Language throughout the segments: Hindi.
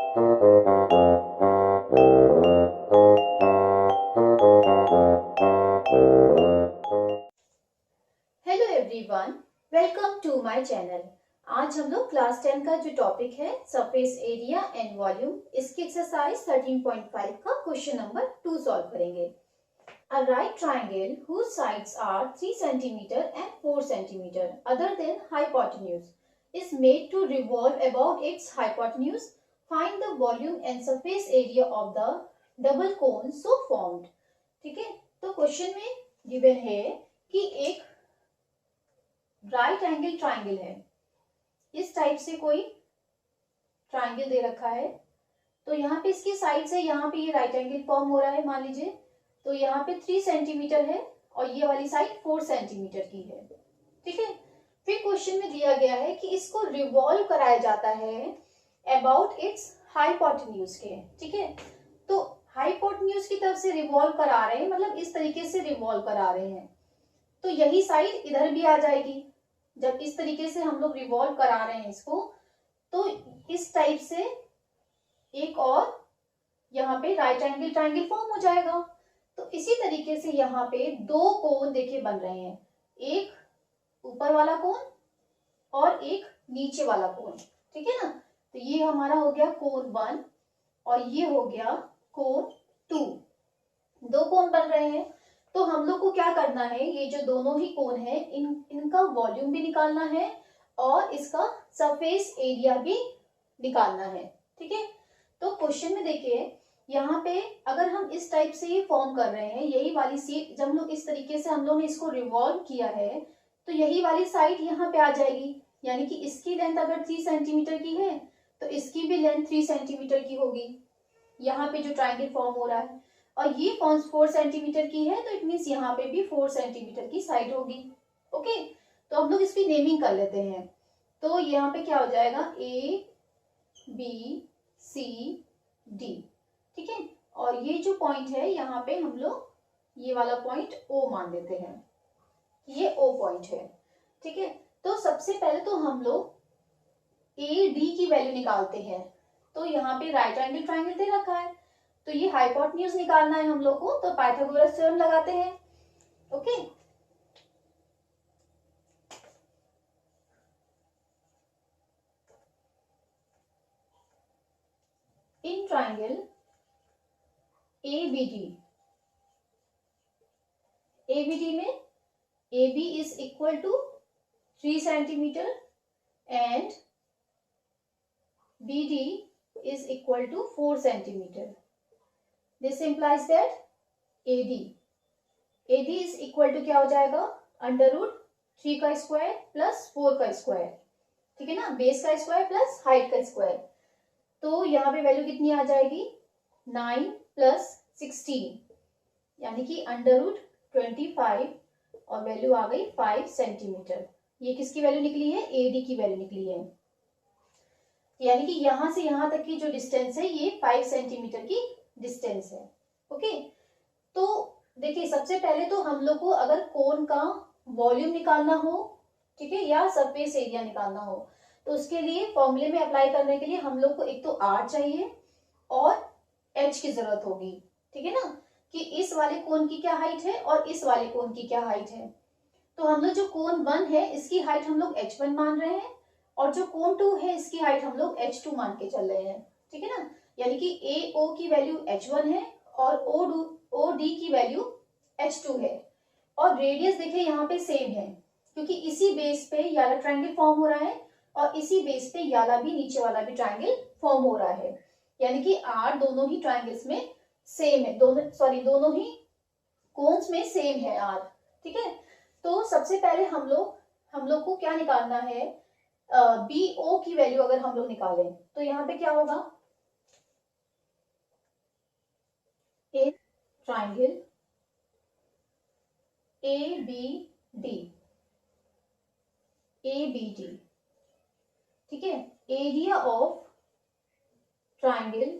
Hello everyone, welcome to my channel. आज हम लोग क्लास 10 का जो टॉपिक है सरफेस एरिया एंड वॉल्यूम, इसकी एक्सरसाइज 13.5 का क्वेश्चन नंबर 2 सॉल्व करेंगे। A right triangle whose sides are 3 cm and 4 cm other than hypotenuse is made to revolve about its hypotenuse. Find the volume and surface area of the double cone so formed। ठीक है, तो क्वेश्चन में गिवन है कि एक राइट एंगल ट्राइंगल है। इस टाइप से कोई ट्राइंगल दे रखा है, तो यहाँ पे इसकी साइड से यहाँ पे ये राइट एंगल फॉर्म हो रहा है। मान लीजिए तो यहाँ पे 3 सेंटीमीटर है और ये वाली साइड 4 सेंटीमीटर की है। ठीक है, फिर क्वेश्चन में दिया गया है कि इसको रिवॉल्व कराया जाता है अबाउट इट्स हाइपोटेन्यूज के। ठीक है, तो हाइपोटेन्यूज की तरफ से रिवॉल्व करा रहे हैं, मतलब इस तरीके से रिवॉल्व करा रहे हैं, तो यही साइड इधर भी आ जाएगी। जब इस तरीके से हम लोग रिवॉल्व करा रहे हैं इसको, तो इस टाइप से एक और यहाँ पे राइट एंगल ट्राइंगल फॉर्म हो जाएगा। तो इसी तरीके से यहाँ पे दो कोन देखिए बन रहे हैं, एक ऊपर वाला कोन और एक नीचे वाला कोन। ठीक है ना, तो ये हमारा हो गया कोन 1 और ये हो गया कोन 2। दो कोन बन रहे हैं, तो हम लोग को क्या करना है, ये जो दोनों ही कोन है इनका वॉल्यूम भी निकालना है और इसका सरफेस एरिया भी निकालना है। ठीक है, तो क्वेश्चन में देखिए यहाँ पे अगर हम इस टाइप से ये फॉर्म कर रहे हैं, यही वाली सीट जब हम लोग इस तरीके से हम लोग ने इसको रिवॉल्व किया है, तो यही वाली साइड यहाँ पे आ जाएगी। यानी कि इसकी लेंथ अगर 3 सेंटीमीटर की है तो इसकी भी लेंथ 3 सेंटीमीटर की होगी। यहाँ पे जो ट्राइंगल फॉर्म हो रहा है, और ये 4 सेंटीमीटर की है, तो इट मीन्स यहाँ पे भी 4 सेंटीमीटर की साइड होगी। ओके, तो हम लोग इसकी नेमिंग कर लेते हैं। तो यहाँ पे क्या हो जाएगा, A B C D। ठीक है, और ये जो पॉइंट है यहाँ पे हम लोग ये वाला पॉइंट O मान लेते हैं, ये O पॉइंट है। ठीक है, तो सबसे पहले तो हम लोग AD की वैल्यू निकालते हैं। तो यहाँ पे राइट एंगल ट्राइंगल दे रखा है, तो ये हाइपोटेन्यूज निकालना है हम लोग को, तो पाइथागोरस थ्योरम लगाते हैं। ओके, इन ट्राइंगल ABD में AB is equal to 3 centimeter and BD is equal to 4 centimeter. This implies that AD is equal to क्या हो जाएगा, अंडर रूट 3 का स्क्वायर प्लस 4 का स्क्वायर। ठीक है ना, बेस का स्क्वायर प्लस हाइट का स्क्वायर। तो यहाँ पे वैल्यू कितनी आ जाएगी, 9 प्लस 16, यानी कि अंडर रूट 25 और वैल्यू आ गई 5 सेंटीमीटर। ये किसकी वैल्यू निकली है, AD की वैल्यू निकली है। यानी कि यहां से यहां तक की जो डिस्टेंस है ये 5 सेंटीमीटर की डिस्टेंस है। ओके, तो देखिए सबसे पहले तो हम लोग को अगर कोन का वॉल्यूम निकालना हो, ठीक है, या सरफेस एरिया निकालना हो, तो उसके लिए फॉर्मूले में अप्लाई करने के लिए हम लोग को एक तो R चाहिए और H की जरूरत होगी। ठीक है ना, कि इस वाले कोन की क्या हाइट है और इस वाले कोन की क्या हाइट है। तो हम लोग जो कोन 1 है इसकी हाइट हम लोग H1 मान रहे हैं, और जो कोन 2 है इसकी हाइट हम लोग H2 मान के चल रहे हैं। ठीक है ना, यानी कि AO की वैल्यू H1 है और OD की वैल्यू H2 है। और रेडियस देखिए यहाँ पे सेम है, क्योंकि इसी बेस पे ये वाला ट्रायंगल फॉर्म हो रहा है और इसी बेस पे ये वाला भी, नीचे वाला भी ट्रायंगल फॉर्म हो रहा है। यानी कि R दोनों ही ट्रायंगल्स में सेम है, दोनों ही कोन्स में सेम है R। ठीक है, तो सबसे पहले हम लोग को क्या निकालना है, BO की वैल्यू अगर हम लोग निकालें तो यहाँ पे क्या होगा, ए ट्राइंगल ABD, ठीक है, area of triangle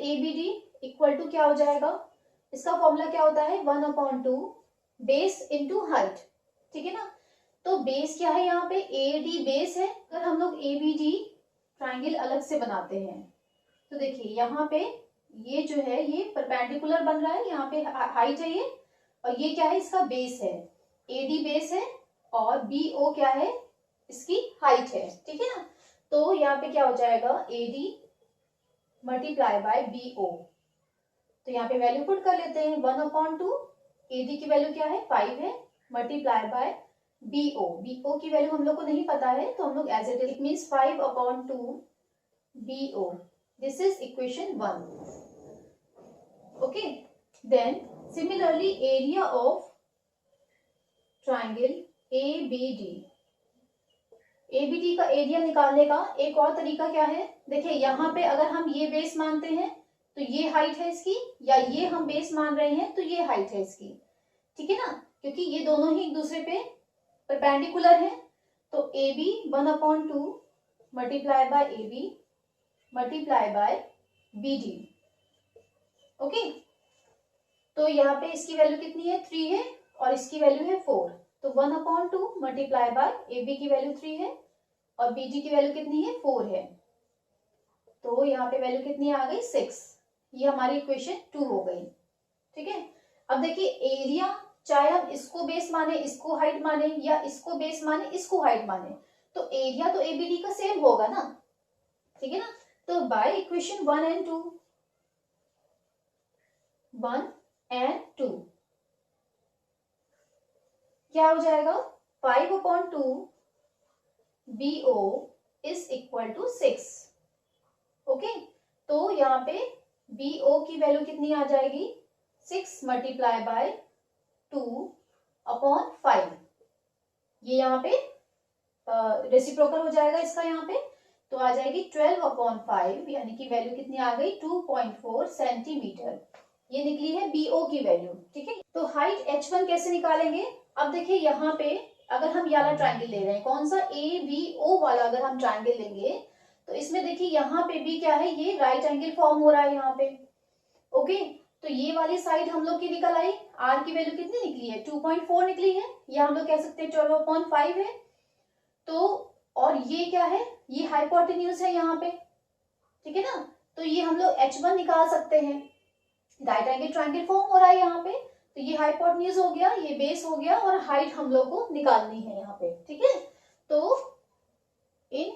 ABD equal to क्या हो जाएगा, इसका फॉर्मूला क्या होता है, 1/2 बेस इंटू हाइट। ठीक है ना, तो बेस क्या है, यहाँ पे AD बेस है। अगर हम लोग ABD ट्राइंगल अलग से बनाते हैं। तो देखिए यहाँ पे ये जो है ये परपेंडिकुलर बन रहा है, यहाँ पे हाइट है ये, और ये क्या है इसका बेस है, एडी बेस है और बीओ क्या है इसकी हाइट है, ठीक है ना। तो यहाँ पे क्या हो जाएगा एडी मल्टीप्लाई बाय बीओ। तो यहाँ पे वैल्यू पुट कर लेते हैं 1/2, एडी की वैल्यू क्या है 5 है, मल्टीप्लाई बाय बीओ, बीओ की वैल्यू हम लोग को नहीं पता है तो हम लोग एज इट इट मीन्स 5/2 बीओ। This is equation 1। Okay, then similarly area of triangle ABD, ABD का एरिया निकालने का एक और तरीका क्या है, देखिए यहाँ पे अगर हम ये बेस मानते हैं तो ये हाइट है इसकी, या ये हम बेस मान रहे हैं तो ये हाइट है इसकी, ठीक है ना, क्योंकि ये दोनों ही एक दूसरे पे परपेंडिकुलर है। तो A B 1/2 multiply by A B multiply by B D. Okay, तो यहाँ पे इसकी वैल्यू कितनी है 3 है और इसकी वैल्यू है 4। तो 1/2 मल्टीप्लाई बाय ए बी की वैल्यू 3 है और बी डी की वैल्यू कितनी है 4 है। तो यहाँ पे वैल्यू कितनी आ गई 6। ये हमारी इक्वेशन 2 हो गई, ठीक है। अब देखिए एरिया चाहे हम इसको बेस माने इसको हाइट माने या इसको बेस माने इसको हाइट माने, तो एरिया तो एबीडी का सेम होगा ना, ठीक है ना। तो बाय इक्वेशन 1 and 2 क्या हो जाएगा 5/2 BO is equal to 6। Okay, तो यहाँ पे BO की वैल्यू कितनी आ जाएगी 6 मल्टीप्लाई बाय 2/5। ये यहाँ पे रेसिप्रोकल हो जाएगा इसका, यहाँ पे तो आ जाएगी 12/5, यानी कि वैल्यू कितनी आ गई 2.4 सेंटीमीटर। ये निकली है BO की वैल्यू, ठीक है। तो हाइट H1 कैसे निकालेंगे, अब देखिए यहाँ पे अगर हम ये वाला ट्राइंगल ले रहे हैं, कौन सा ABO वाला अगर हम ट्राइंगल लेंगे तो इसमें देखिए यहाँ पे भी क्या है ये राइट एंगल फॉर्म हो रहा है यहाँ पे। ओके, तो ये वाली साइड हम लोग की निकल आई, R की वैल्यू कितनी निकली है 2.4 निकली है, या हम लोग कह सकते हैं 12/5 है। तो और ये क्या है ये हाइपोटेन्यूज है यहाँ पे, ठीक है ना। तो ये हम लोग H1 निकाल सकते हैं, राइट एंगल ट्राइंगल फॉर्म हो रहा है यहाँ पे, तो ये हाइपोटेन्यूज हो गया, ये बेस हो गया और हाइट हम लोग को निकालनी है यहाँ पे, ठीक है। तो इन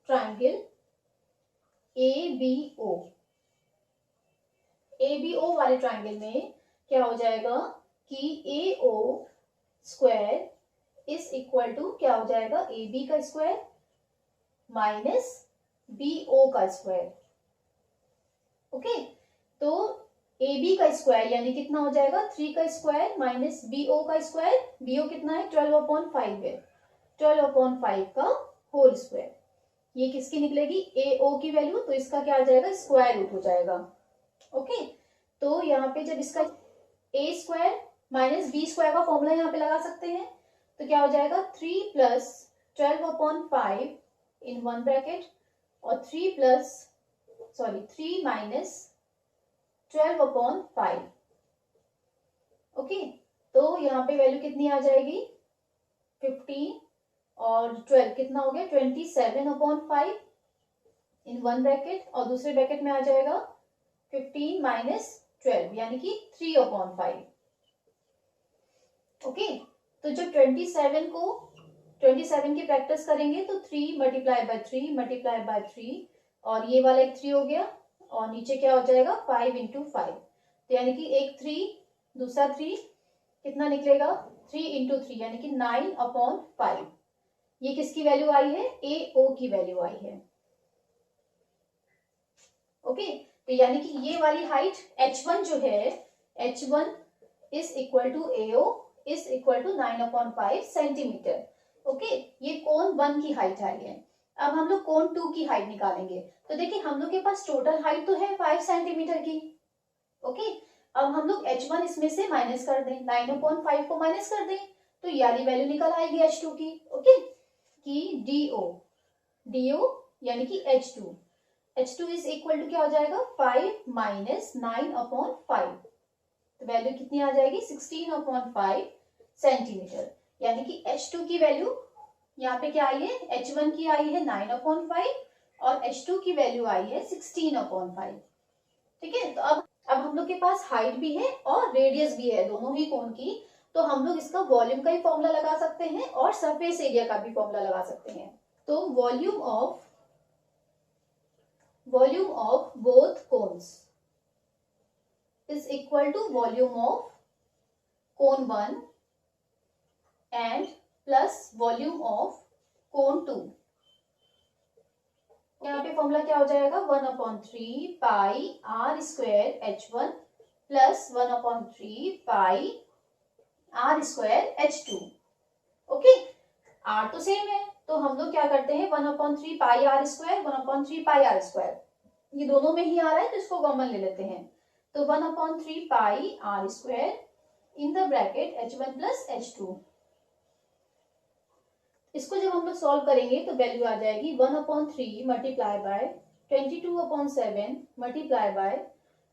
ट्राइंगल ABO वाले ट्राइंगल में क्या हो जाएगा कि AO square is equal to क्या हो जाएगा AB का स्क्वायर माइनस BO का स्क्वायर। ओके, तो AB का स्क्वायर यानी कितना हो जाएगा 3 का स्क्वायर माइनस BO का स्क्वायर, BO कितना है 12/5 है, 12/5 का होल स्क्वायर। ये किसकी निकलेगी AO की वैल्यू, तो इसका क्या आ जाएगा स्क्वायर रूट हो जाएगा। ओके, तो यहाँ पे जब इसका A square minus B square का फॉर्मूला यहाँ पे लगा सकते हैं, तो क्या हो जाएगा 3 + 12/5 इन वन ब्रैकेट और 3 माइनस 12/5। ओके, तो यहाँ पे वैल्यू कितनी आ जाएगी 15 और 12 कितना हो गया 27/5 इन वन ब्रैकेट और दूसरे ब्रैकेट में आ जाएगा 15 माइनस 12 यानी कि 3/5। ओके, तो जब 27 की प्रैक्टिस करेंगे तो 3 मल्टीप्लाई बाय 3 मल्टीप्लाई बाय 3 और ये वाला एक 3 हो गया और नीचे क्या हो जाएगा 5 × 5, तो यानी कि एक 3 दूसरा 3 कितना निकलेगा 3 × 3 यानी कि 9/5। ये किसकी वैल्यू आई है AO की वैल्यू आई है। ओके, तो यानी कि ये वाली हाइट H1 जो है H1 is equal to AO is equal to 9/5 centimetre. Okay, ये कोण 1 की हाइट आई है। अब हम लोग कोण 2 की हाइट निकालेंगे, तो देखिए हम लोग के पास टोटल हाइट तो है 5 सेंटीमीटर की। ओके, अब हम लोग H1 इसमें से माइनस कर दें, 9/5 को माइनस कर दें तो ये वाली वैल्यू निकल आएगी H2 की। ओके, कि DO यानी कि H2 इज इक्वल टू क्या हो जाएगा 5 माइनस 9/5, तो वैल्यू कितनी आ जाएगी 16/5 सेंटीमीटर, यानी कि H2 की वैल्यू यहाँ पे क्या आई है, H1 की आई है 9/5 और H2 की वैल्यू आई है 16/5। ठीक है, तो अब हम लोग के पास हाइट भी है और रेडियस भी है दोनों ही कोण की, तो हम लोग इसका वॉल्यूम का ही फॉर्मूला लगा सकते हैं और सरफेस एरिया का भी फॉर्मूला लगा सकते हैं। तो volume of both cones is equal to volume of cone 1 and plus volume of cone 2। यहाँ पे फॉर्मूला क्या हो जाएगा, 1/3 pi r square H1 plus 1/3 pi r square H2। Okay, r तो सेम है, तो हम लोग क्या करते हैं, 1/3 pi r square 1/3 pi r square, ये दोनों में ही आ रहा है तो इसको कॉमन ले लेते हैं। तो 1/3 pi r square in the bracket H1 plus H2। इसको जब हम लोग सॉल्व करेंगे तो वैल्यू आ जाएगी 1/3 multiply by 22/7 multiply by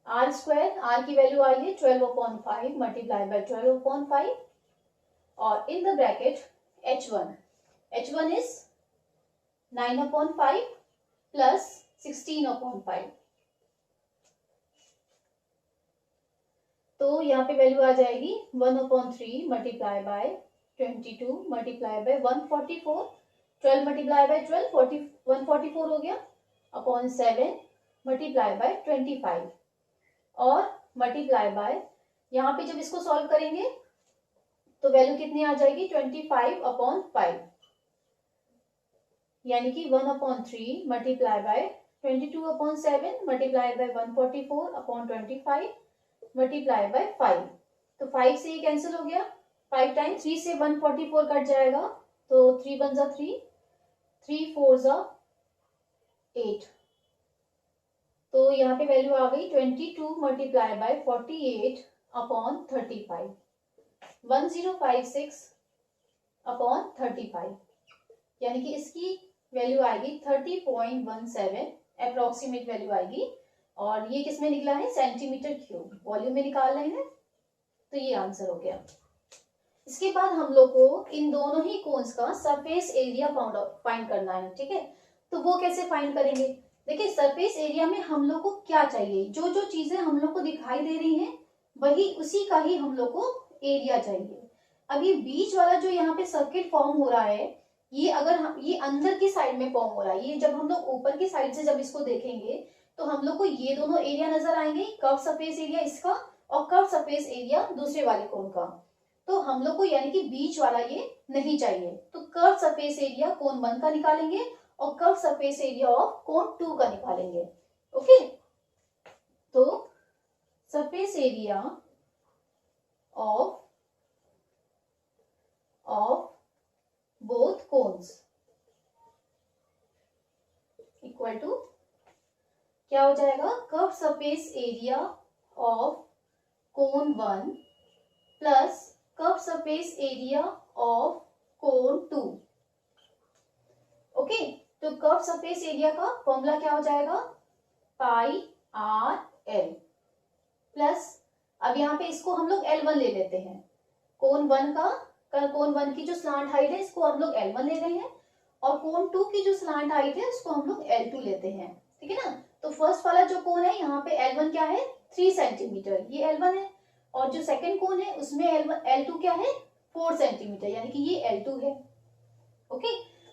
r square, r की वैल्यू आई है 12/5 मल्टीप्लाई बाय 12/5 और in the bracket H1 is 9/5 plus 16/5। तो यहाँ पे वैल्यू आ जाएगी 1/3 multiply by 22 multiply by 144, 12 multiply by 12 144 हो गया अपॉन 7 मल्टीप्लाई बाय 25 और मल्टीप्लाई बाय, यहाँ पे जब इसको सॉल्व करेंगे तो वैल्यू कितनी आ जाएगी 25/5, यानी कि 1/3 multiply by 22/7 multiply by 144/25 multiply by 5। तो 5 से ये कैंसिल हो गया, 5 टाइम्स 3 से 144 कट जाएगा, तो 3 1 जा 3, 3 4 जा 8। तो यहाँ पे वैल्यू आ गई 22 मल्टीप्लाई बाय 48/35, 1056/35, यानी कि इसकी वैल्यू आएगी 30.17 अप्रोक्सीमेट वैल्यू आएगी। और ये किस में निकला है, सेंटीमीटर क्यूब, वॉल्यूम में निकाल रहे हैं, तो ये आंसर हो गया। इसके बाद हम लोग को इन दोनों ही कोन्स का सरफेस एरिया फाइंड करना है। ठीक है, तो वो कैसे फाइंड करेंगे, देखिए सरफेस एरिया में हम लोग को क्या चाहिए, जो जो चीजें हम लोग को दिखाई दे रही हैं वही उसी का ही हम लोग को एरिया चाहिए। अब ये बीच वाला जो यहाँ पे सर्किल फॉर्म हो रहा है, ये अगर ये अंदर की साइड में फॉर्म हो रहा है, ये जब हम लोग ऊपर की साइड से जब इसको देखेंगे तो हम लोग को ये दोनों एरिया नजर आएंगे, कर्व सरफेस एरिया इसका और कर्व सरफेस एरिया दूसरे वाले कोन का। तो हम लोग को यानी कि बीच वाला ये नहीं चाहिए, तो कर्व सरफेस एरिया कोन 1 का निकालेंगे और curve surface area of cone 2 का निकालेंगे। ओके, तो surface area of both cones equal to क्या हो जाएगा, curve surface area of cone 1 plus curve surface area of cone 2। Okay, तो कर्व सरफेस एरिया का फॉर्मूला क्या हो जाएगा, पाई आर एल प्लस, अब यहाँ पे इसको हम लोग L1 ले लेते हैं, कोन 1 की जो स्लांट हाइट है इसको हम लोग L1 ले रहे हैं और कोन 2 की जो स्लांट हाइट है उसको हम लोग L2 लेते हैं। ठीक है ना, तो फर्स्ट वाला जो कोन है यहाँ पे L1 क्या है 3 सेंटीमीटर, ये L1 है, और जो सेकंड कोन है उसमें L2 क्या है 4 सेंटीमीटर, यानी कि ये L2 है। ओके,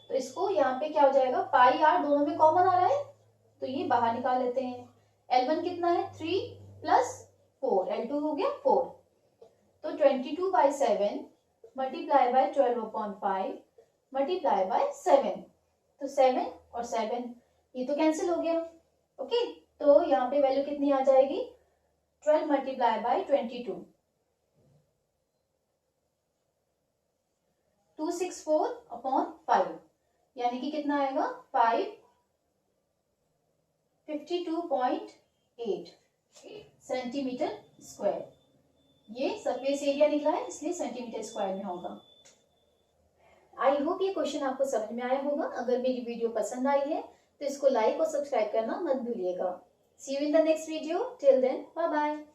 तो इसको यहाँ पे क्या हो जाएगा, पाई आर दोनों में कॉमन आ रहा है तो ये बाहर निकाल लेते हैं। L1 कितना है 3 प्लस 4, L2 हो गया 4, तो 22/7 मल्टीप्लाई बाय 12/5 मल्टीप्लाई बाय 7, तो 7 और 7 ये तो कैंसिल हो गया। ओके, तो यहाँ पे वैल्यू कितनी आ जाएगी 12 मल्टीप्लाई बाय 22, 264/5, यानी कि कितना आएगा 552.8 सेंटीमीटर स्क्वायर। ये सरफेस एरिया निकला है इसलिए सेंटीमीटर स्क्वायर में होगा। आई होप ये क्वेश्चन आपको समझ में आया होगा। अगर मेरी वीडियो पसंद आई है तो इसको लाइक और सब्सक्राइब करना मत भूलिएगा। See you in the next video, till then bye bye.